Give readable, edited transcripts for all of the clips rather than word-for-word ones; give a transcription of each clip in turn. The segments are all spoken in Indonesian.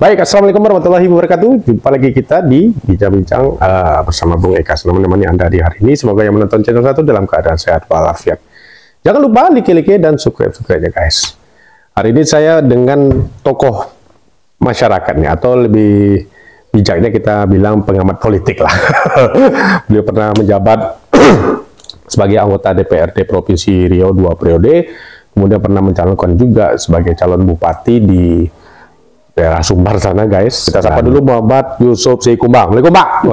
Baik, assalamualaikum warahmatullahi wabarakatuh. Jumpa lagi kita di Bincang-Bincang bersama Bung Eka, menemani Anda di hari ini. Semoga yang menonton channel satu dalam keadaan sehat walafiat. Jangan lupa like dan subscribe-nya guys. Hari ini saya dengan tokoh masyarakat nih, atau lebih bijaknya kita bilang pengamat politik lah. Beliau pernah menjabat sebagai anggota DPRD Provinsi Riau 2 periode, kemudian pernah mencalonkan juga sebagai calon bupati di daerah Sumbar sana guys. Kita sapa dulu Muhammad Yusuf Sikumbang. Assalamualaikum Pak.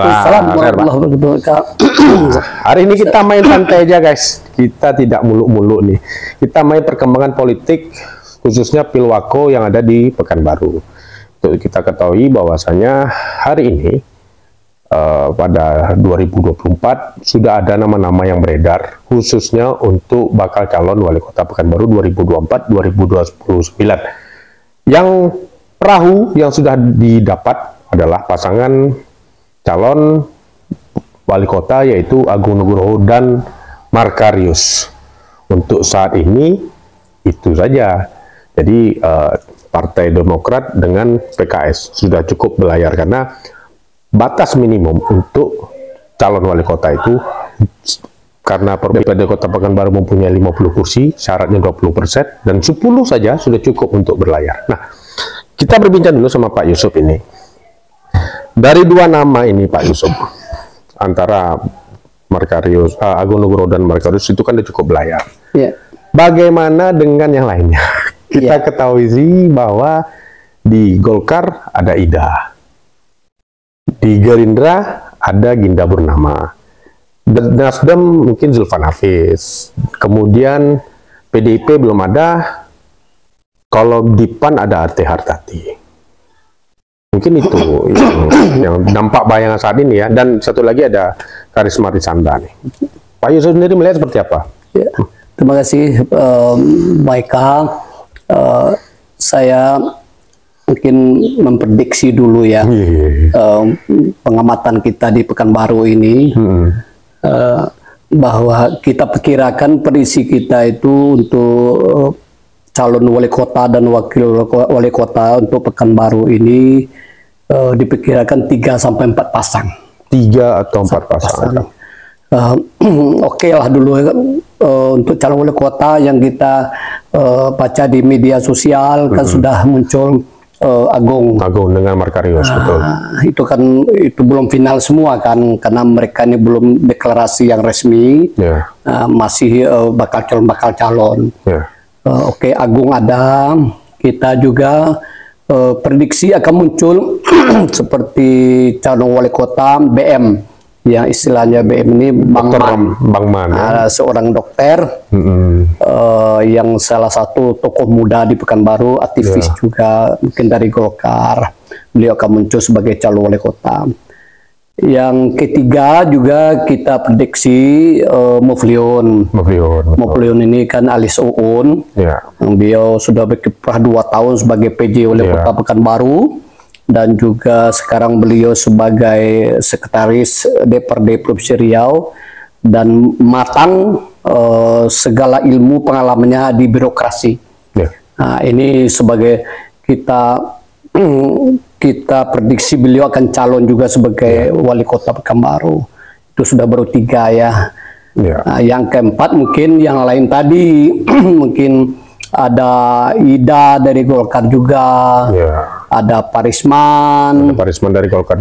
Hari ini kita main santai aja guys. Kita tidak muluk-muluk nih. Kita main perkembangan politik khususnya Pilwako yang ada di Pekanbaru. Untuk kita ketahui bahwasanya hari ini pada 2024 sudah ada nama-nama yang beredar khususnya untuk bakal calon wali kota Pekanbaru 2024-2029. Yang perahu yang sudah didapat adalah pasangan calon wali kota yaitu Agung Nugroho dan Markarius. Untuk saat ini itu saja. Jadi Partai Demokrat dengan PKS sudah cukup belayar karena batas minimum untuk calon wali kota itu, karena DPRD Kota Pekanbaru mempunyai 50 kursi, syaratnya 20% dan 10 saja sudah cukup untuk berlayar. Nah, kita berbincang dulu sama Pak Yusuf ini. Dari dua nama ini Pak Yusuf, antara Markarius, Agung Nugroho dan Markarius itu kan udah cukup belayar. Yeah. Bagaimana dengan yang lainnya? Kita ketahui sih bahwa di Golkar ada Ida, di Gerindra ada Ginda Purnama, Nasdem mungkin Zulfan Hafiz, kemudian PDIP belum ada. Kalau di PAN ada Arte Hartati. Mungkin itu yang nampak bayangan saat ini ya. Dan satu lagi ada Karisma Risanda nih. Pak Yusuf sendiri melihat seperti apa? Ya, terima kasih Maika. Saya mungkin memprediksi dulu ya pengamatan kita di Pekanbaru ini. Bahwa kita perkirakan prediksi kita itu untuk calon wali kota dan wakil wali kota untuk Pekanbaru ini diperkirakan 3-4 pasang. 3 atau 4 pasang. Oke lah dulu untuk calon wali kota yang kita baca di media sosial kan sudah muncul Agung dengan Markarius, betul. Itu kan itu belum final semua kan, karena mereka ini belum deklarasi yang resmi, masih bakal calon. Oke, Agung ada, kita juga prediksi akan muncul seperti calon wali kota BM, yang istilahnya BM ini Bang Man, seorang dokter yang salah satu tokoh muda di Pekanbaru, aktivis juga, mungkin dari Golkar. Beliau akan muncul sebagai calon wali kota. Yang ketiga juga kita prediksi Mufliun ini kan alis Uun, yang beliau sudah berkiprah 2 tahun sebagai PJ wali kota Pekanbaru, dan juga sekarang beliau sebagai sekretaris DPRD Provinsi Riau dan matang segala ilmu pengalamannya di birokrasi. Nah, ini sebagai kita prediksi beliau akan calon juga sebagai wali kota Pekanbaru. Itu sudah baru 3 ya. Nah, yang keempat mungkin yang lain tadi mungkin ada Ida dari Golkar juga, ada Parisman dari Golkar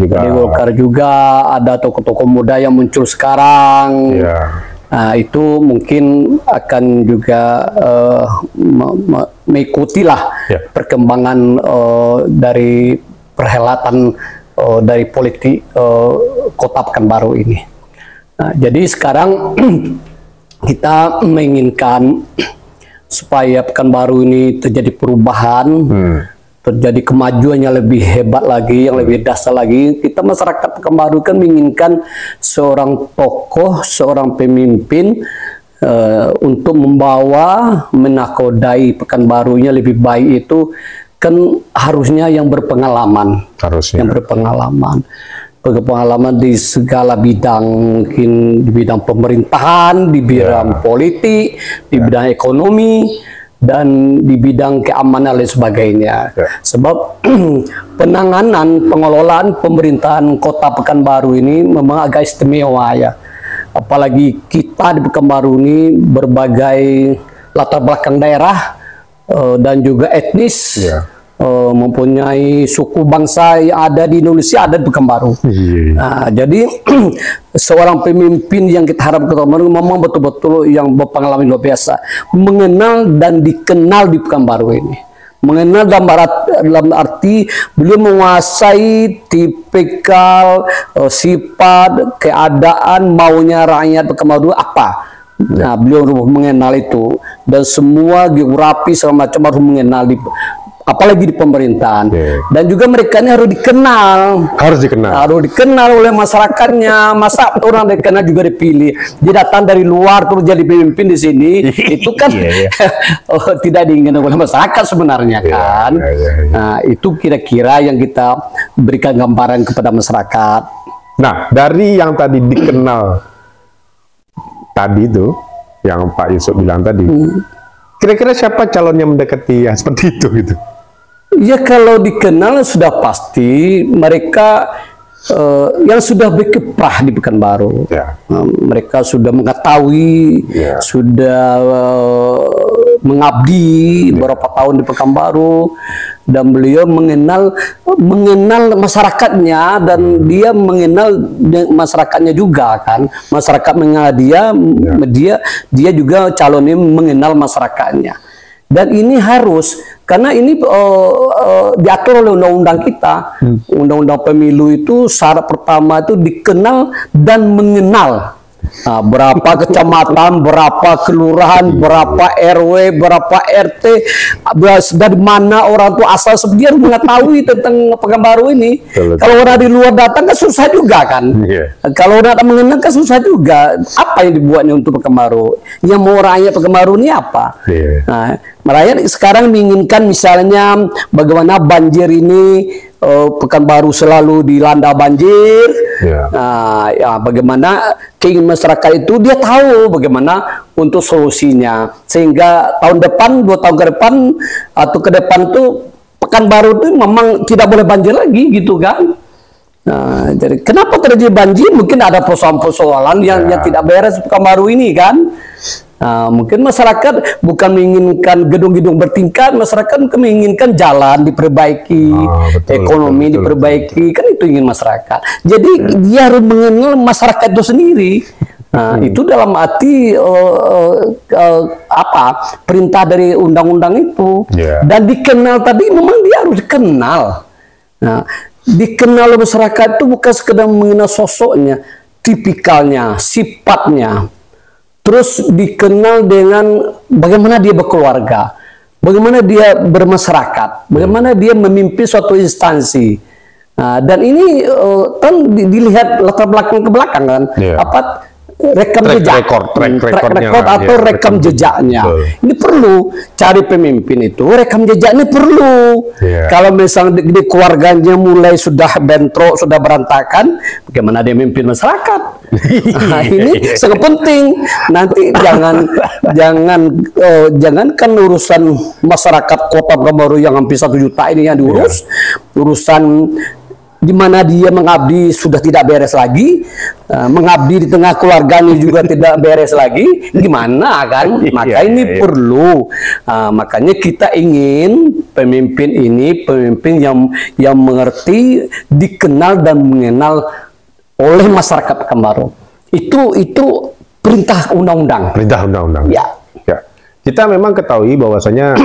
juga, ada tokoh-tokoh muda yang muncul sekarang. Nah, itu mungkin akan juga mengikuti lah perkembangan dari perhelatan dari politik kota Pekanbaru ini. Nah, jadi sekarang kita menginginkan supaya Pekanbaru ini terjadi perubahan, terjadi kemajuan yang lebih hebat lagi, yang lebih dahsyat lagi. Kita masyarakat Pekanbaru kan menginginkan seorang tokoh, seorang pemimpin untuk membawa, menakodai Pekanbarunya lebih baik itu kan harusnya yang berpengalaman, berpengalaman di segala bidang, mungkin di bidang pemerintahan, di bidang politik, di bidang ekonomi, dan di bidang keamanan dan sebagainya. Sebab penanganan pengelolaan pemerintahan Kota Pekanbaru ini memang agak istimewa ya. Apalagi kita di Pekanbaru ini berbagai latar belakang daerah dan juga etnis, mempunyai suku bangsa yang ada di Indonesia, ada di Pekanbaru. Nah, jadi seorang pemimpin yang kita harapkan memang betul-betul yang berpengalaman luar biasa, mengenal dan dikenal di Pekanbaru ini. Mengenal dalam arti beliau menguasai tipikal sifat, keadaan, maunya rakyat Pekanbaru apa. Nah, beliau mengenal itu, dan semua geografi segala macam harus mengenal apalagi di pemerintahan. Dan juga mereka ini harus dikenal oleh masyarakatnya. Masa orang dikenal juga dipilih, dia datang dari luar terus jadi pemimpin di sini, itu kan tidak diinginkan oleh masyarakat sebenarnya kan. Nah, itu kira-kira yang kita berikan gambaran kepada masyarakat. Nah, dari yang tadi dikenal tadi itu, yang Pak Yusuf bilang tadi, kira-kira siapa calon yang mendekati ya seperti itu gitu? Ya, kalau dikenal sudah pasti mereka yang sudah berkiprah di Pekanbaru. Mereka sudah mengetahui, sudah mengabdi beberapa tahun di Pekanbaru, dan beliau mengenal masyarakatnya, dan dia mengenal masyarakatnya juga kan. Masyarakat mengenal dia juga calonnya mengenal masyarakatnya. Dan ini harus, karena ini diatur oleh undang-undang kita. Undang-undang pemilu itu syarat pertama itu dikenal dan mengenal. Nah, berapa kecamatan, berapa kelurahan, berapa RW, berapa RT, dari mana orang itu asal, dia harus mengetahui tentang Pekanbaru ini. Kalau orang di luar datang kan susah juga kan. Kalau orang datang mengenal kan susah juga. Apa yang dibuatnya untuk Pekanbaru? Yang mau rakyat Pekanbaru ini apa? Nah, rakyat sekarang menginginkan misalnya bagaimana banjir ini, Pekanbaru selalu dilanda banjir. Nah, ya, bagaimana keinginan masyarakat itu dia tahu bagaimana untuk solusinya, sehingga tahun depan, 2 tahun ke depan atau ke depan tuh Pekanbaru itu memang tidak boleh banjir lagi gitu kan. Nah, jadi kenapa terjadi banjir? Mungkin ada persoalan-persoalan yang tidak beres Pekanbaru ini kan. Nah, mungkin masyarakat bukan menginginkan gedung-gedung bertingkat, masyarakat menginginkan jalan diperbaiki, ekonomi diperbaiki, kan itu ingin masyarakat. Jadi dia harus mengenal masyarakat itu sendiri. Nah, itu dalam arti perintah dari undang-undang itu. Dan dikenal tadi memang dia harus dikenal. Nah, dikenal oleh masyarakat itu bukan sekedar mengenal sosoknya, tipikalnya, sifatnya. Terus dikenal dengan bagaimana dia berkeluarga, bagaimana dia bermasyarakat, bagaimana dia memimpin suatu instansi. Nah, dan ini kan dilihat latar belakang ke belakang kan, rekam jejak, track record atau rekam jejaknya. Ini perlu, cari pemimpin itu rekam jejaknya perlu. Kalau misalnya di keluarganya mulai sudah bentrok, sudah berantakan, bagaimana dia memimpin masyarakat? Nah, ini sangat penting. Nanti jangankan urusan masyarakat Kota Pekanbaru yang hampir 1 juta ini yang diurus, urusan di mana dia mengabdi sudah tidak beres lagi, mengabdi di tengah keluarganya juga tidak beres lagi, gimana kan? Maka ini perlu, makanya kita ingin pemimpin ini pemimpin yang mengerti, dikenal dan mengenal oleh masyarakat Pekanbaru. Itu perintah undang-undang. Perintah undang-undang. Ya. Kita memang ketahui bahwasanya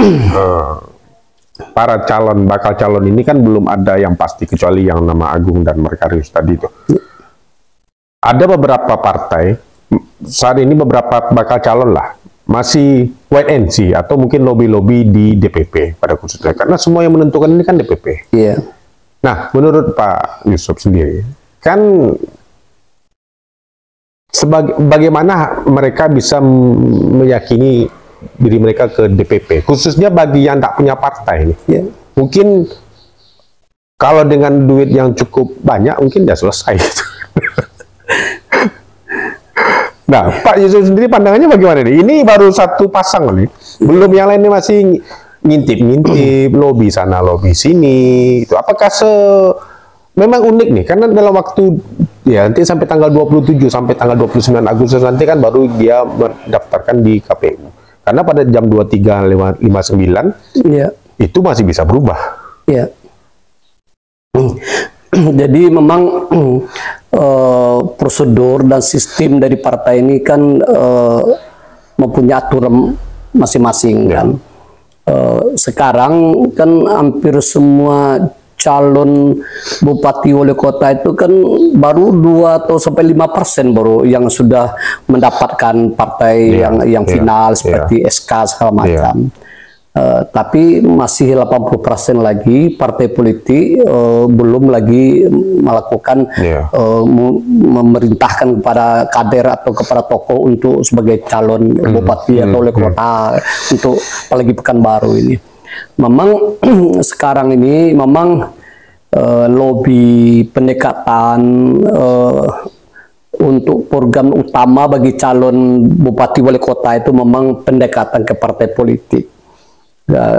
para bakal calon ini kan belum ada yang pasti kecuali yang nama Agung dan Markarius tadi itu. Ada beberapa partai saat ini, beberapa bakal calon lah masih wait and see atau mungkin lobby-lobby di DPP pada khususnya, karena semua yang menentukan ini kan DPP. Nah, menurut Pak Yusuf sendiri kan bagaimana mereka bisa meyakini diri mereka ke DPP, khususnya bagi yang tak punya partai ini. Mungkin kalau dengan duit yang cukup banyak mungkin sudah selesai. Nah, Pak Yusuf sendiri pandangannya bagaimana nih? Ini baru satu pasang nih, belum yang lainnya masih ngintip-ngintip, lobi sana, lobi sini. Itu apakah memang unik nih? Karena dalam waktu ya nanti sampai tanggal 27 sampai tanggal 29 Agustus nanti kan baru dia mendaftarkan di KPU. Karena pada jam 23.59 ya. Itu masih bisa berubah. Ya. Jadi memang prosedur dan sistem dari partai ini kan mempunyai aturan masing-masing kan. Sekarang kan hampir semua calon bupati wali kota itu kan baru 2 atau sampai 5% baru yang sudah mendapatkan partai yang final seperti SK segala macam. Tapi masih 80% lagi partai politik belum lagi melakukan memerintahkan kepada kader atau kepada tokoh untuk sebagai calon bupati atau wali kota untuk apalagi Pekanbaru ini. Memang sekarang ini memang lobby pendekatan untuk program utama bagi calon bupati wali kota itu memang pendekatan ke partai politik.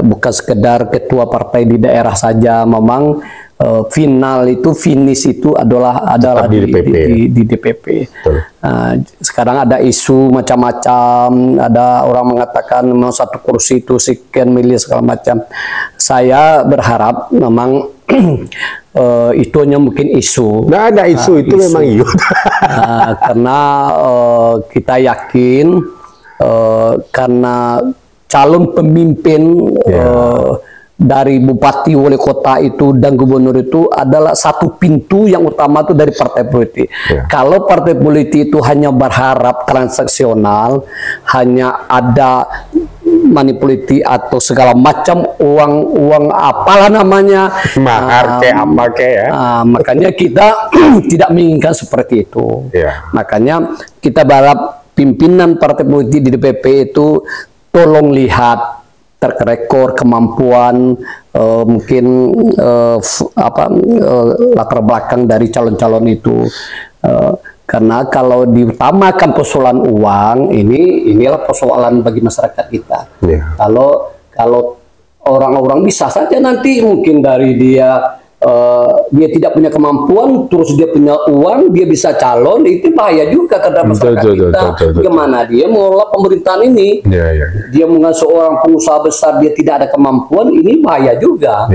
Bukan sekedar ketua partai di daerah saja, memang finish itu adalah di DPP. Sekarang ada isu macam-macam, ada orang mengatakan mau satu kursi itu sekian miliar segala macam. Saya berharap memang itu hanya mungkin isu. Nah, ada isu itu memang iya. Karena kita yakin karena calon pemimpin dari bupati, wali kota itu dan gubernur itu adalah satu pintu yang utama itu dari partai politik. Kalau partai politik itu hanya berharap transaksional, hanya ada money politik atau segala macam uang apalah namanya, mahar apa ya. Makanya kita tidak menginginkan seperti itu. Makanya kita berharap pimpinan partai politik di DPP itu tolong lihat track record, kemampuan, mungkin latar belakang dari calon-calon itu. Karena kalau diutamakan persoalan uang, inilah persoalan bagi masyarakat kita. Kalau orang-orang bisa saja nanti mungkin dari dia tidak punya kemampuan, terus dia punya uang, dia bisa calon, itu bahaya juga terhadap masyarakat kita. Bagaimana dia mengelola pemerintahan ini? Dia dengan seorang pengusaha besar, dia tidak ada kemampuan, ini bahaya juga.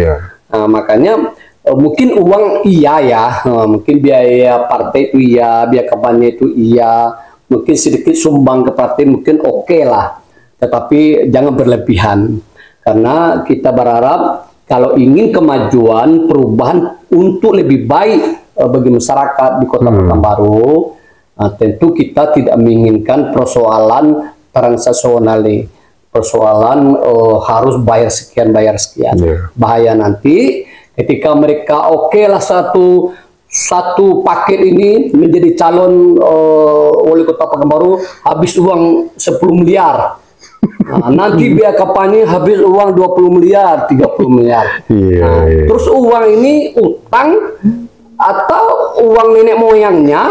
Makanya mungkin uang iya mungkin biaya partai itu iya, biaya kampanye itu iya, mungkin sedikit sumbang ke partai mungkin oke lah, tetapi jangan berlebihan. Karena kita berharap kalau ingin kemajuan, perubahan untuk lebih baik bagi masyarakat di Kota Pekanbaru, tentu kita tidak menginginkan persoalan transaksional, persoalan harus bayar sekian. Bahaya nanti ketika mereka lah satu paket ini menjadi calon wali Kota Pekanbaru habis uang 10 miliar. Nanti biaya kampanye habis uang 20 miliar, 30 miliar. Terus uang ini utang atau uang nenek moyangnya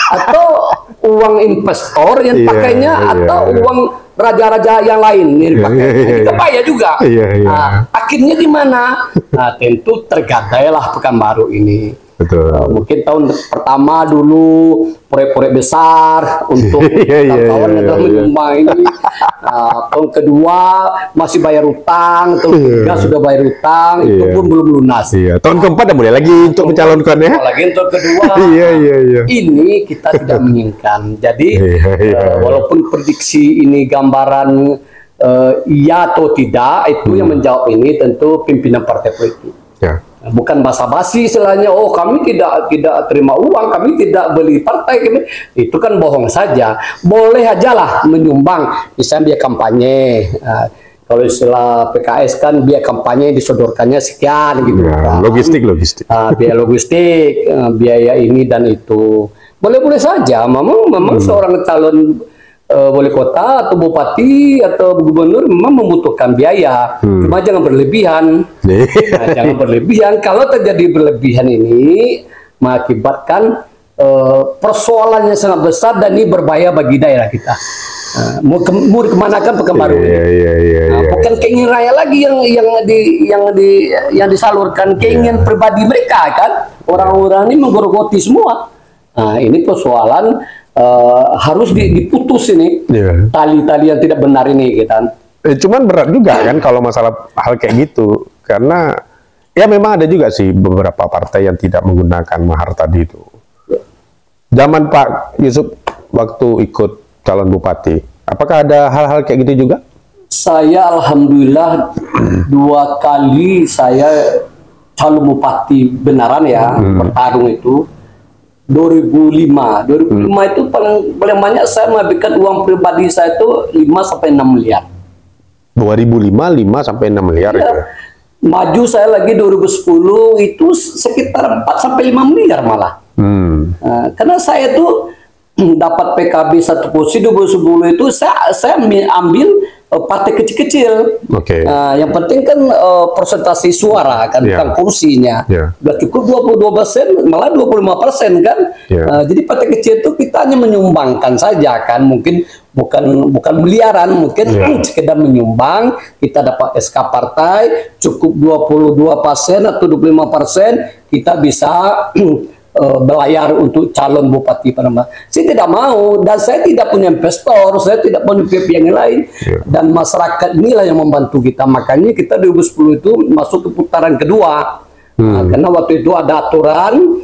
atau uang investor yang pakainya atau uang raja-raja yang lain yang dipakai. Kita bahaya juga. Akhirnya gimana? Tentu tergadailah Pekanbaru ini. Mungkin tahun pertama dulu proyek-proyek besar untuk kawan-kawan yang menyumbang ini. Tahun kedua masih bayar utang, tahun ketiga sudah bayar utang, itu pun belum lunas. Tahun keempat dah mulai lagi untuk mencalonkan ya. Lagi tahun kedua. Ini kita tidak menginginkan. Jadi walaupun prediksi ini gambaran iya atau tidak, itu yang menjawab ini tentu pimpinan partai politik. Bukan basa-basi istilahnya, oh kami tidak terima uang, kami tidak beli partai, itu kan bohong saja. Boleh aja lah menyumbang, misalnya biaya kampanye. Kalau istilah PKS kan biaya kampanye disodorkannya sekian gitu. Logistik. Biaya logistik, biaya ini dan itu. Boleh-boleh saja, memang seorang calon wali kota atau bupati atau gubernur memang membutuhkan biaya, cuma jangan berlebihan. Jangan berlebihan. Kalau terjadi berlebihan ini mengakibatkan persoalannya sangat besar dan ini berbahaya bagi daerah kita. Mau kemanakan Pekanbaru? Bukan keinginan raya lagi yang disalurkan, keinginan pribadi mereka kan. Orang-orang ini menggerogoti semua. Nah, ini persoalan harus diputus ini tali-tali yang tidak benar ini, gitu. Cuman berat juga kan kalau masalah hal kayak gitu, karena ya memang ada juga sih beberapa partai yang tidak menggunakan mahar tadi itu. Zaman Pak Yusuf waktu ikut calon bupati, apakah ada hal-hal kayak gitu juga? Saya alhamdulillah 2 kali saya calon bupati beneran ya, bertarung itu 2005 itu paling banyak saya menghabiskan uang pribadi saya itu 5 sampai 6 miliar. 2005 5 sampai 6 miliar ya. Itu. Maju saya lagi 2010 itu sekitar 4 sampai 5 miliar malah. Karena saya tuh dapat PKB 1 kursi 2010 itu saya ambil partai kecil-kecil. Yang penting kan persentase suara kan, bukan kursinya. Udah cukup 22%, malah 25% kan. Jadi partai kecil itu kita hanya menyumbangkan saja kan, mungkin bukan miliaran, mungkin sekedar menyumbang. Kita dapat SK partai cukup 22% atau 25%, kita bisa belayar untuk calon bupati Padang. Saya tidak mau, dan saya tidak punya investor, saya tidak punya pihak yang lain, dan masyarakat inilah yang membantu kita. Makanya kita 2010 itu masuk ke putaran kedua. Karena waktu itu ada aturan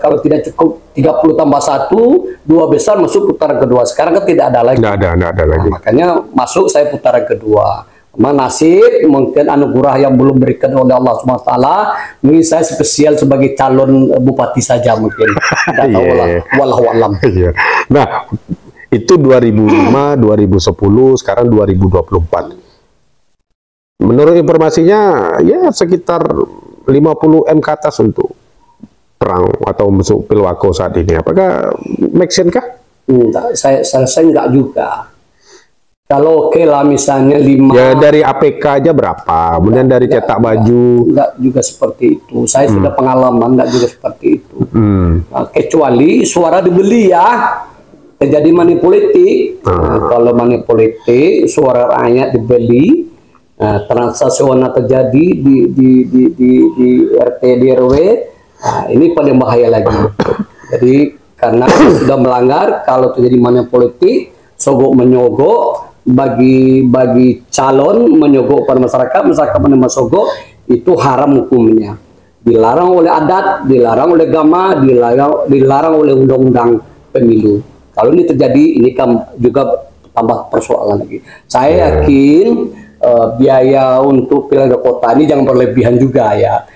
kalau tidak cukup 30 tambah 1, 2 besar masuk putaran kedua. Sekarang kan tidak ada lagi. Nggak ada lagi. Makanya masuk saya putaran kedua. Nasib mungkin anugerah yang belum berikan oleh Allah SWT, mungkin saya spesial sebagai calon bupati saja mungkin. Tidak tahu lah, wallahualam. Nah, itu 2005, 2010, sekarang 2024. Menurut informasinya ya sekitar 50 M ke atas untuk perang atau masuk Pilwako saat ini. Apakah make sense kah? Enggak, saya enggak juga. Kalau oke lah misalnya 5. Ya dari APK aja berapa, kemudian dari cetak baju. Enggak juga seperti itu. Saya sudah pengalaman, enggak juga seperti itu. Nah, kecuali suara dibeli ya. Terjadi money politik. Kalau money politik, suara rakyat dibeli, transaksional terjadi di RT di RW. Nah, ini paling bahaya lagi. Jadi karena sudah melanggar, kalau terjadi money politik, sogok menyogok, bagi calon menyogok pada masyarakat menerima sogok, itu haram hukumnya. Dilarang oleh adat, dilarang oleh agama, dilarang oleh undang-undang pemilu. Kalau ini terjadi, ini kan juga tambah persoalan lagi. Saya yakin biaya untuk pilkada kota ini jangan berlebihan juga ya.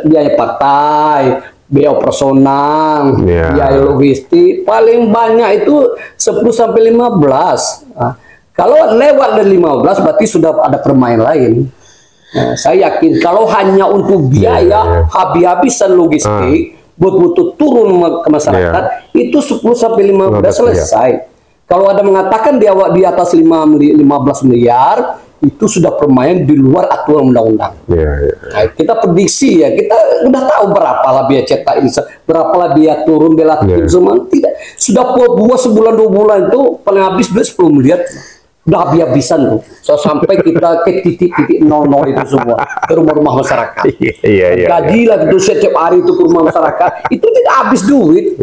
Biaya partai, biaya operasional, biaya logistik, paling banyak itu 10 sampai 15. Kalau lewat dari 15 berarti sudah ada permainan lain. Saya yakin kalau hanya untuk biaya habis-habisan logistik, butuh turun ke masyarakat, itu 10 sampai 15 selesai. Kalau ada mengatakan di atas 15 miliar, itu sudah permainan di luar aturan undang-undang. Nah, kita prediksi ya, kita udah tahu berapa biaya cetak ini, berapa biaya turun, bela semua tidak. Sudah buat sebulan 2 bulan itu paling habis 10 miliar. Udah habis-habisan tuh. Sampai kita ke titik-titik 00 itu semua ke rumah-rumah masyarakat. Gaji lah itu setiap hari itu ke rumah masyarakat. Itu tidak habis duit.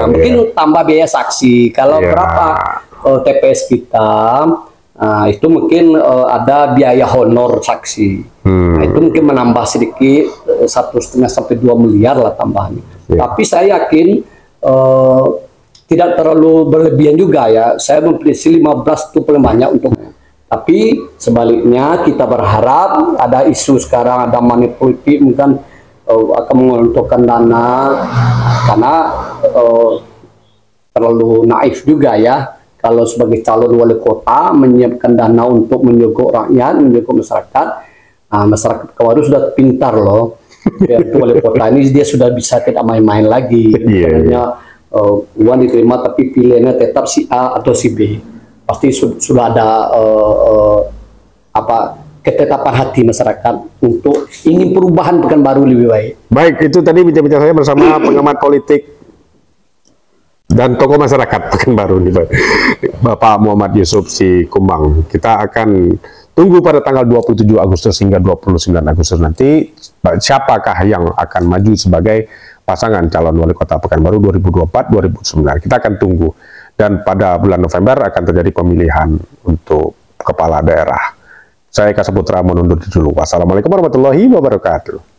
Mungkin tambah biaya saksi. Kalau berapa TPS kita, itu mungkin ada biaya honor saksi. Nah, itu mungkin menambah sedikit 1,5 sampai 2 miliar lah tambahannya. Tapi saya yakin tidak terlalu berlebihan juga ya. Saya memprediksi 15 itu paling banyak untuk. Tapi sebaliknya kita berharap ada isu sekarang, ada money politik mungkin akan menguntungkan dana, karena terlalu naif juga ya. Kalau sebagai calon wali kota menyiapkan dana untuk menyogok rakyat, menyogok masyarakat, masyarakat Pekanbaru sudah pintar loh. Wali kota ini dia sudah bisa tidak main-main lagi. Uang diterima tapi pilihannya tetap si A atau si B. Pasti sudah ada ketetapan hati masyarakat untuk ingin perubahan Pekanbaru lebih baik. Baik, itu tadi bincang-bincang saya bersama pengamat politik dan tokoh masyarakat Pekanbaru nih, Bapak Muhammad Yusuf Sikumbang. Kita akan tunggu pada tanggal 27 Agustus hingga 29 Agustus nanti siapakah yang akan maju sebagai pasangan calon wali kota Pekanbaru 2024-2029. Kita akan tunggu, dan pada bulan November akan terjadi pemilihan untuk kepala daerah. Saya Eka Saputra menundur dulu. Wassalamualaikum warahmatullahi wabarakatuh.